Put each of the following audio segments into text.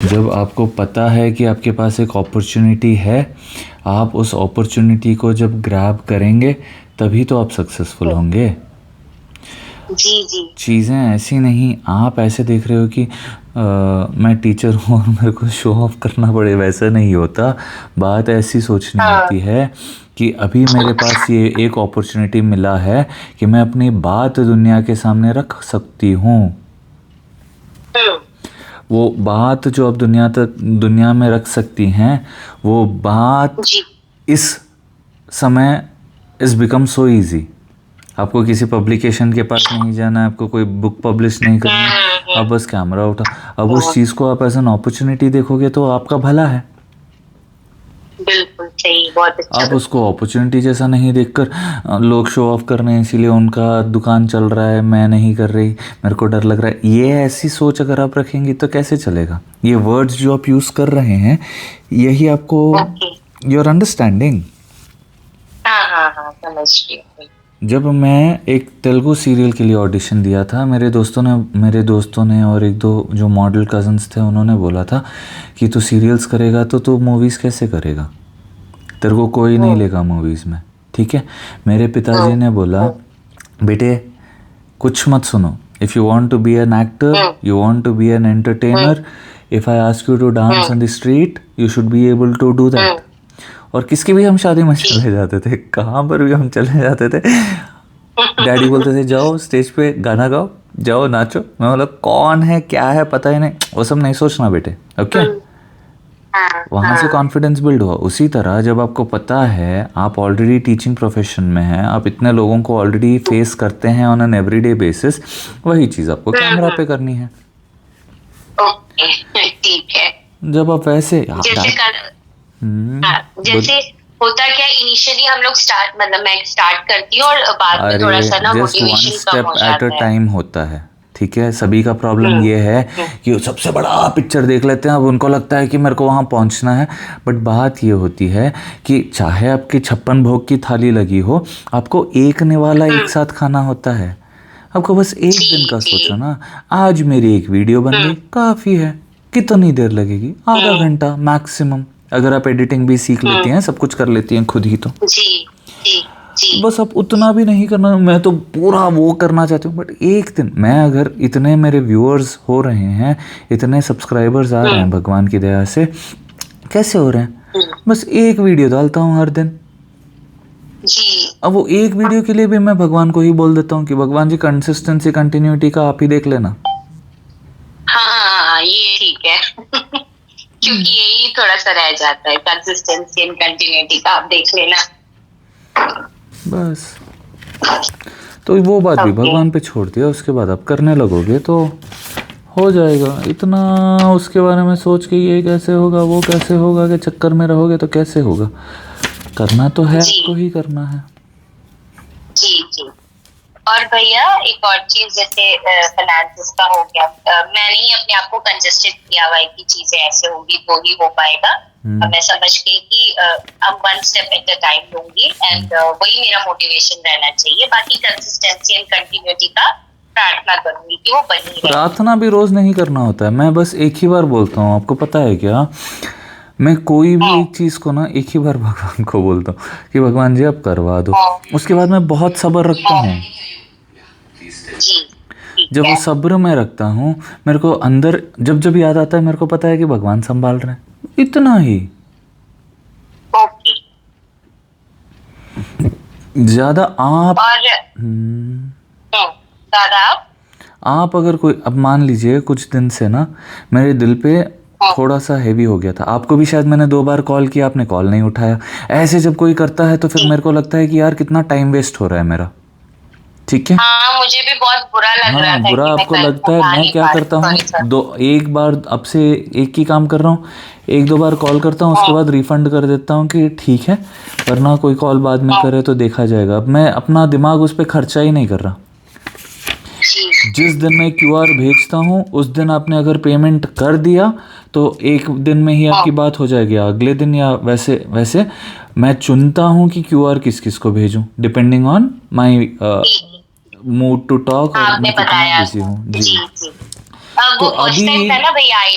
जब आपको पता है कि आपके पास एक अपॉर्चुनिटी है, आप उस अपॉर्चुनिटी को जब ग्रैब करेंगे तभी तो आप सक्सेसफुल होंगे। जी जी। चीज़ें ऐसी नहीं, आप ऐसे देख रहे हो कि मैं टीचर हूँ और मेरे को शो ऑफ करना पड़े, वैसा नहीं होता। बात ऐसी सोचनी हाँ। होती है कि अभी मेरे पास ये एक अपॉर्चुनिटी मिला है कि मैं अपनी बात दुनिया के सामने रख सकती हूँ। हम्म। वो बात जो आप दुनिया में रख सकती हैं, वो बात जी। इस समय इज़ बिकम सो ईजी। आपको किसी पब्लिकेशन के पास नहीं जाना है, आपको कोई बुक पब्लिश नहीं करनी है, आप बस कैमरा उठा। अब उस हम्म, चीज़ को आप एज एन अपॉर्चुनिटी देखोगे तो आपका भला है। बिल्कुल सही, बहुत अच्छा आप उसको अपॉर्चुनिटी जैसा नहीं देखकर लोग शो ऑफ कर रहे हैं इसीलिए उनका दुकान चल रहा है, मैं नहीं कर रही, मेरे को डर लग रहा है, ये ऐसी सोच अगर आप रखेंगी तो कैसे चलेगा। ये वर्ड्स जो आप यूज़ कर रहे हैं, यही आपको, ओके। Your understanding. हाँ हाँ हाँ, समझ रही हूँ। जब मैं एक तेलुगु सीरियल के लिए ऑडिशन दिया था, मेरे दोस्तों ने और एक दो जो मॉडल कज़न्स थे उन्होंने बोला था कि तू सीरियल्स करेगा तो तू मूवीज़ कैसे करेगा, तेरे को कोई नहीं हम्म लेगा मूवीज़ में। ठीक है, मेरे पिताजी हम्म ने बोला, हम्म बेटे कुछ मत सुनो, if you want to be an actor, hmm you want to be an hmm entertainer, if I ask you to dance on the street you should be able to do that. Hmm, और किसकी भी हम शादी में जी। चले जाते थे, कहाँ पर भी हम चले जाते थे, डैडी बोलते थे जाओ स्टेज पे गाना गाओ, जाओ नाचो। मैं बोला कौन है क्या है पता ही नहीं, वो सब नहीं सोचना बेटे। ओके, हम्म, हाँ वहाँ से हाँ कॉन्फिडेंस बिल्ड हुआ। उसी तरह जब आपको पता है आप ऑलरेडी टीचिंग प्रोफेशन में हैं, आप इतने लोगों को ऑलरेडी फेस करते हैं ऑन एन एवरीडे बेसिस, वही चीज़ आपको कैमरा पे करनी है। ओके ठीक है। जब आप वैसे जैसे कर हाँ, बोल, जैसे होता क्या, इनिशियली हम लोग स्टार्ट, मतलब मैं स्टार्ट करती हूँ और बाद में अरे थोड़ा सा ना जस्ट वन मोटिवेशन कम स्टेप हो एट अ जाता है। टाइम होता है। ठीक है, सभी का प्रॉब्लम हम्म ये है हम्म कि वो सबसे बड़ा पिक्चर देख लेते हैं, अब उनको लगता है कि मेरे को वहाँ पहुँचना है। बट बात ये होती है कि चाहे आपकी 56 भोग की थाली लगी हो, आपको एक निवाला एक हम्म, साथ खाना होता है। आपको बस एक जी दिन का जी। सोचो ना, आज मेरी एक वीडियो बन हम्म गई काफ़ी है। कितनी देर लगेगी, आधा हम्म घंटा मैक्सिमम। अगर आप एडिटिंग भी सीख लेती हम्म, हैं, सब कुछ कर लेती हैं खुद ही तो जी जी जी। बस अब उतना भी नहीं करना। मैं तो पूरा वो करना चाहती हूँ, बट एक दिन मैं अगर इतने मेरे व्यूअर्स हो रहे हैं, इतने सब्सक्राइबर्स आ रहे हम्म हैं भगवान की दया से, कैसे हो रहे हैं, हम्म, बस एक वीडियो डालता हूँ हर दिन। जी। अब वो एक वीडियो के लिए भी मैं भगवान को ही बोल देता हूँ कि भगवान जी कंसिस्टेंसी कंटिन्यूटी का आप ही देख लेना। हाँ हाँ हाँ, ये ठीक है। क्योंकि यही थोड़ा सा रह जाता है, कंसिस्टेंसी एंड कंटिन्यूटी का आप देख लेना। बस, तो वो बात भी ओके। भगवान पे छोड़ दिया, उसके बाद आप करने लगोगे तो हो जाएगा। इतना उसके बारे में सोच के ये कैसे होगा वो कैसे होगा के चक्कर में रहोगे तो कैसे होगा। करना तो है, जी आपको ही करना है। जी जी। और भैया एक और चीज, जैसे फाइनेंसिस का हो गया, मैंने ही अपने आप को कंजेस्टेड किया हुआ है कि चीजें ऐसे होगी तो ही हो पाएगा। मैं समझ गई कि अब one step at a time लूंगी, एंड वही मेरा मोटिवेशन रहना चाहिए। बाकी कंसिस्टेंसी एंड कंटिन्यूटी का प्रार्थना करूंगी कि वो बनी रहे। प्रार्थना भी रोज नहीं करना होता है, मैं बस एक ही बार बोलता हूँ, आपको पता है क्या, मैं कोई भी हाँ एक चीज़ को ना एक ही बार भगवान को बोलता हूँ कि भगवान जी आप करवा दो। हाँ उसके बाद मैं बहुत सब्र रखता हाँ, हूँ। जी ठीक जब वो है। सब्र में रखता हूँ, मेरे को अंदर जब जब याद आता है, मेरे को पता है कि भगवान संभाल रहे हैं, इतना ही। ओके। ज़्यादा आप और हम्म, दादा आप। आप अगर कोई, अब मान लीजिए कुछ दिन से ना मेरे दिल पे हाँ थोड़ा सा हैवी हो गया था, आपको भी शायद मैंने 2 बार कॉल किया, आपने कॉल नहीं उठाया। ऐसे जब कोई करता है तो फिर जी। मेरे को लगता है कि यार कितना टाइम वेस्ट हो रहा है मेरा। ठीक है, हाँ, मुझे भी बहुत बुरा लग रहा हाँ था बुरा कि मैं आपको कल लगता है। उठा मैं नहीं क्या पा रही, करता हूँ, सॉरी सर। दो एक बार अब से एक ही काम कर रहा हूँ, 1-2 बार कॉल करता हूँ, उसके हाँ बाद रिफंड कर देता हूँ कि ठीक है, वरना कोई कॉल बाद में हाँ, करे तो देखा जाएगा। अब मैं अपना दिमाग उस पर खर्चा ही नहीं कर रहा। जी जिस दिन मैं क्यूआर भेजता हूँ उस दिन आपने अगर पेमेंट कर दिया तो एक दिन में ही हाँ, आपकी बात हो जाएगी, अगले दिन या वैसे वैसे मैं चुनता हूँ कि क्यूआर किस किस को भेजूँ, डिपेंडिंग ऑन माई जी। मूड टू टॉक हाँ, और आपने मैं कितना बताया। बिजी हूँ जी। जी जी। तो वो फर्स्ट अभी टाइम था ना भैया, आई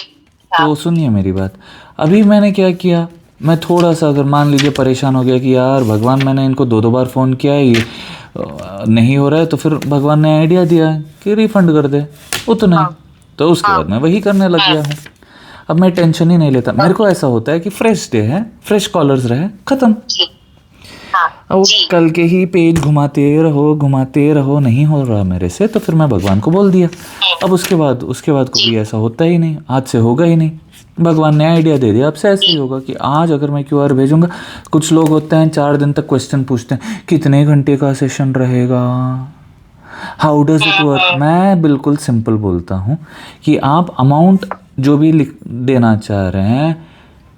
तो सुनिए मेरी बात। अभी मैंने क्या किया, मैं थोड़ा सा अगर मान लीजिए परेशान हो गया कि यार भगवान मैंने इनको दो दो बार फ़ोन किया है, ये नहीं हो रहा है, तो फिर भगवान ने आइडिया दिया है कि रिफ़ंड कर दे उतना ही। तो उसके बाद मैं वही करने लग गया हूँ। अब मैं टेंशन ही नहीं लेता। मेरे को ऐसा होता है कि फ्रेश डे है, फ्रेश कॉलर्स रहे, ख़त्म। अब वो कल के ही पेज घुमाते रहो, नहीं हो रहा मेरे से, तो फिर मैं भगवान को बोल दिया। अब उसके बाद कभी ऐसा होता ही नहीं, आज से होगा ही नहीं। भगवान ने आइडिया दे दिया, अब से ऐसे ही होगा कि आज अगर मैं क्यूआर भेजूंगा, कुछ लोग होते हैं 4 दिन तक क्वेश्चन पूछते हैं, कितने घंटे का सेशन रहेगा, हाउ डज इट वर्क। मैं बिल्कुल सिंपल बोलता हूँ कि आप अमाउंट जो भी लिख देना चाह रहे हैं,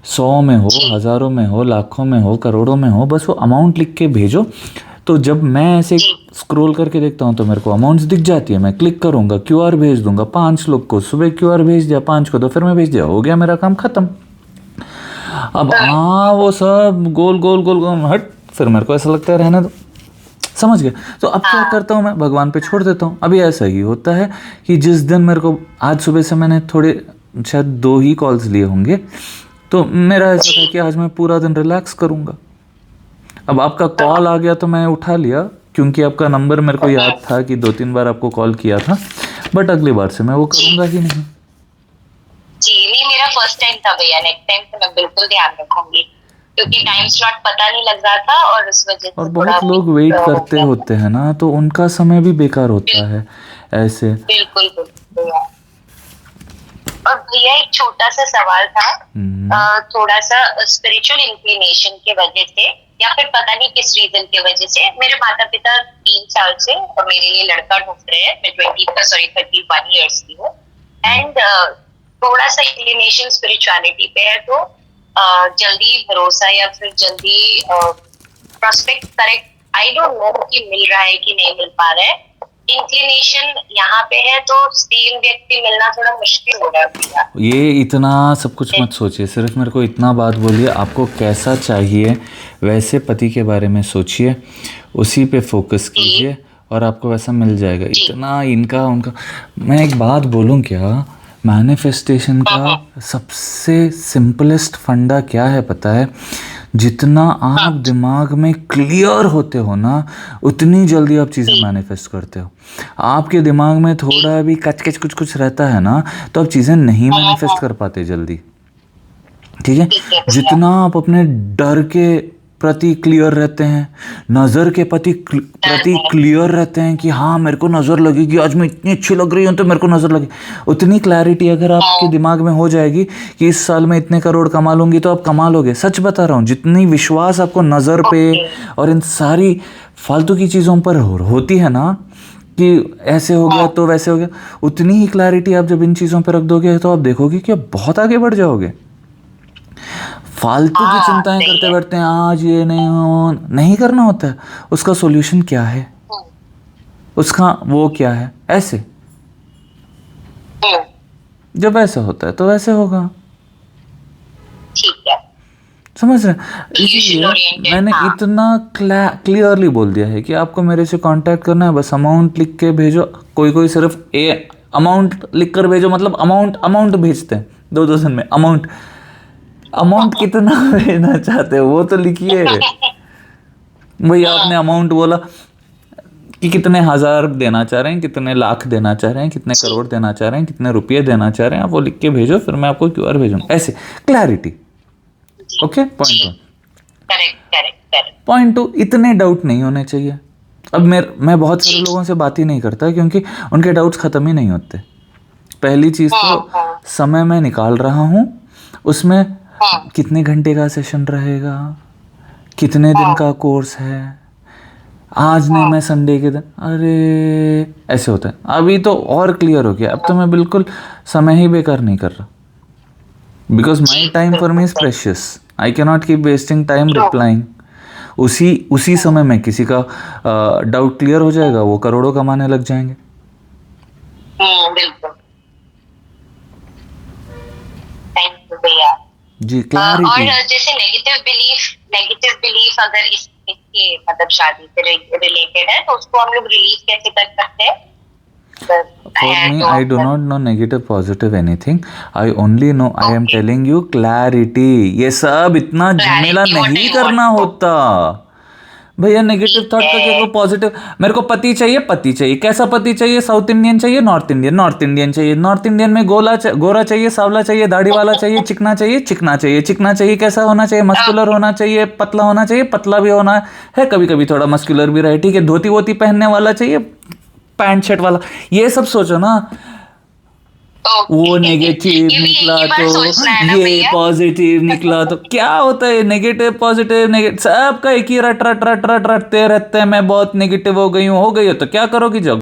100 में हो, हज़ारों में हो, लाखों में हो, करोड़ों में हो, बस वो अमाउंट लिख के भेजो। तो जब मैं ऐसे स्क्रॉल करके देखता हूँ तो मेरे को अमाउंट्स दिख जाती है, मैं क्लिक करूँगा, क्यूआर भेज दूंगा 5 लोग को, सुबह क्यूआर भेज दिया, 5 को दोपहर में भेज दिया, हो गया मेरा काम ख़त्म। अब वो सब गोल गोल गोल गोल हट, फिर मेरे को ऐसा लगता है रहने दो, समझ गए। तो अब क्या करता हूँ, मैं भगवान पे छोड़ देता हूँ। अभी ऐसा ही होता है कि जिस दिन मेरे को, आज सुबह से मैंने थोड़े शायद 2 ही कॉल्स लिए होंगे, तो मेरा ऐसा था कि आज मैं पूरा दिन रिलैक्स करूँगा। अब आपका कॉल आ गया तो मैं उठा लिया, क्योंकि आपका नंबर मेरे को याद था कि 2-3 बार आपको कॉल किया था, बट अगली बार से मैं वो करूँगा ही नहीं। जी नहीं, मेरा फर्स्ट टाइम था भैया, नेक्स्ट टाइम से मैं बिल्कुल ध्यान रखूंगी, क्योंकि टाइम स्लॉट पता नहीं लग रहा था और उस वजह से और बहुत लोग वेट करते होते हैं ना, तो उनका समय भी बेकार होता है ऐसे। बिल्कुल भैया। और भैया एक छोटा सा सवाल था, थोड़ा सा स्पिरिचुअल इंक्लिनेशन के वजह से या फिर पता नहीं किस रीजन की वजह से, मेरे माता पिता 3 साल से और मेरे लिए लड़का ढूंढ रहे हैं। मैं 31 ईयर्स की हूँ एंड थोड़ा सा इंक्लिनेशन स्पिरिचुअलिटी पे है, तो जल्दी भरोसा या फिर जल्दी prospect correct, I don't know कि मिल रहा है कि नहीं मिल पा रहा है। इंक्लिनेशन यहाँ पे है तो सेम व्यक्ति मिलना थोड़ा मुश्किल हो रहा है। ये इतना सब कुछ मत सोचिए, सिर्फ मेरे को इतना बात बोलिए, आपको कैसा चाहिए वैसे पति के बारे में सोचिए, उसी पे फोकस कीजिए और आपको वैसा मिल जाएगा। इतना इनका उनका, मैं एक बात बोलूँ क्या, मैनिफेस्टेशन का सबसे सिंपलेस्ट फंडा क्या है पता है? जितना आप दिमाग में क्लियर होते हो ना, उतनी जल्दी आप चीज़ें मैनिफेस्ट करते हो। आपके दिमाग में थोड़ा भी कच कुछ कुछ रहता है ना, तो आप चीज़ें नहीं मैनिफेस्ट कर पाते जल्दी, ठीक है? जितना आप अपने डर के प्रति क्लियर रहते हैं, नज़र के प्रति क्लियर रहते हैं कि हाँ मेरे को नज़र लगेगी, आज मैं इतनी अच्छी लग रही हूँ तो मेरे को नज़र लगे, उतनी क्लैरिटी अगर आपके दिमाग में हो जाएगी कि इस साल में इतने करोड़ कमा लूँगी, तो आप कमा लोगे। सच बता रहा हूँ, जितनी विश्वास आपको नज़र पे और इन सारी फालतू की चीज़ों पर होती है ना, कि ऐसे हो गया तो वैसे हो गया, उतनी ही क्लैरिटी आप जब इन चीज़ों पर रख दोगे तो आप देखोगे कि आप बहुत आगे बढ़ जाओगे। फालतू की चिंताएं करते बैठते हैं, आज ये नहीं करना होता है। उसका सॉल्यूशन क्या है, उसका वो क्या है, ऐसे जब ऐसा होता है तो वैसे होगा, ठीक है? समझ रहे? इसलिए मैंने इतना क्लियरली बोल दिया है कि आपको मेरे से कांटेक्ट करना है, बस अमाउंट लिख के भेजो। कोई सिर्फ अमाउंट लिख कर भेजो, मतलब अमाउंट भेजते हैं 2 दिन में। अमाउंट कितना भेजना चाहते हो वो तो लिखिए। वही आपने अमाउंट बोला कि कितने हज़ार देना चाह रहे हैं, कितने लाख देना चाह रहे हैं, कितने करोड़ देना चाह रहे हैं, कितने रुपये देना चाह रहे हैं, आप वो लिख के भेजो, फिर मैं आपको क्यूआर भेजूंगा। ऐसे क्लैरिटी। ओके, पॉइंट 2, इतने डाउट नहीं होने चाहिए। अब मैं बहुत सारे लोगों से बात ही नहीं करता, क्योंकि उनके डाउट्स ख़त्म ही नहीं होते। पहली चीज़ तो समय मैं निकाल रहा हूँ, उसमें कितने घंटे का सेशन रहेगा, कितने दिन का कोर्स है, आज नहीं मैं संडे के दिन, अरे ऐसे होता है। अभी तो और क्लियर हो गया, अब तो मैं बिल्कुल समय ही बेकार नहीं कर रहा, because my time for me is precious, I can not keep wasting time replying. उसी समय में किसी का डाउट क्लियर हो जाएगा, वो करोड़ों कमाने लग जाएंगे। बिल्कुल, थैंक यू भैया जी, क्लैरिटी। और जैसे नेगेटिव बिलीफ अगर इसके मतलब शादी से रिलेटेड है, तो उसको हम लोग रिलीज कैसे कर सकते हैं? For me, I do not know negative, positive, anything. I only know I am Okay. telling you clarity. ये सब इतना झमेला Clarity, what do नहीं you करना want? होता भैया। नेगेटिव ठीक थॉट का क्या है। को पॉजिटिव। मेरे को पति चाहिए, पति चाहिए, कैसा पति चाहिए? साउथ इंडियन चाहिए, नॉर्थ इंडियन? नॉर्थ इंडियन चाहिए। नॉर्थ इंडियन में गोरा चाहिए, सावला चाहिए, दाढ़ी वाला चाहिए, चिकना चाहिए, चिकना चाहिए, चिकना चाहिए। कैसा होना चाहिए? Muscular Okay. होना चाहिए, पतला होना चाहिए, पतला भी होना है, कभी कभी थोड़ा मस्कुलर भी रहे, ठीक है। धोती वोती पहनने वाला चाहिए, पैंट शर्ट वाला। ये सब सोचो ना। वो ओके। नेगेटिव ये भी एक निकला ही बार तो सोचना है ना ये भैया। पॉजिटिव निकला तो क्या होता है? नेगेटिव पॉजिटिव नेगेटिव सबका एक ही रट रट रट रट रटते रहते हैं। मैं बहुत नेगेटिव हो गई हूँ, हो गई हो तो क्या करोगी? जब